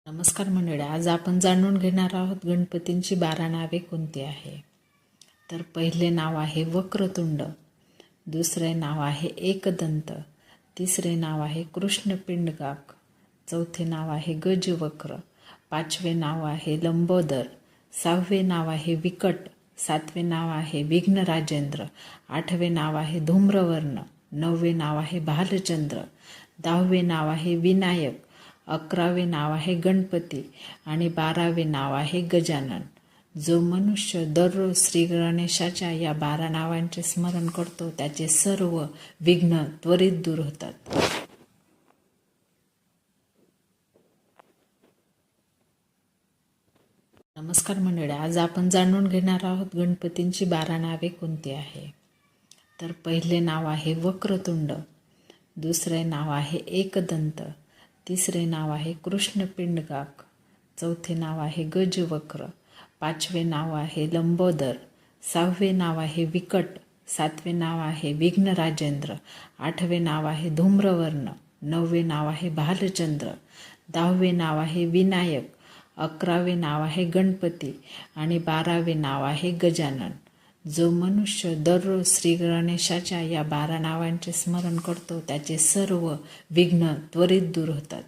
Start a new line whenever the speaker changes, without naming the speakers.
नमस्कार मंडळी, आज आपण जाणून घेणार आहोत गणपतींची 12 नावे कोणती आहे. तर पहिले नाव आहे वक्रतुंड, दुसरे नाव आहे एकदंत, तिसरे नाव आहे कृष्णपिंडकाक, चौथे नाव आहे गजवक्र, पाचवे नाव आहे लंबोदर, सहावे नाव आहे विकट, सातवे नाव आहे विघ्नराजेंद्र, आठवे नाव आहे धूम्रवर्ण, नववे नाव आहे भालचंद्र, 10वे नाव आहे विनायक, 11वे नाव आहे गणपती आणि 12वे नाव आहे गजानन. जो मनुष्य दररोज श्री गणेशाच्या या 12 नावांचे स्मरण करतो त्याचे सर्व विघ्न त्वरित दूर होतात. नमस्कार मंडळी, आज आपण जाणून घेणार आहोत गणपतींची 12 नावे कोणती आहे. तर पहिले नाव आहे वक्रतुंड, दुसरे नाव आहे एकदंत, तिसरे नाव आहे कृष्णपिंडकाक, चौथे नाव आहे गजवक्र, पाचवे नाव आहे लंबोदर, सहावे नाव आहे विकट, सातवे नाव आहे विघ्नराजेंद्र, आठवे नाव आहे धूम्रवर्ण, नववे नाव आहे भालचंद्र, 10वे नाव आहे विनायक, 11वे नाव आहे गणपती आणि 12वे नाव आहे गजानन. जो मनुष्य दररोज श्री गणेशाच्या या 12 नावांचे स्मरण करतो त्याचे सर्व विघ्न त्वरित दूर होतात.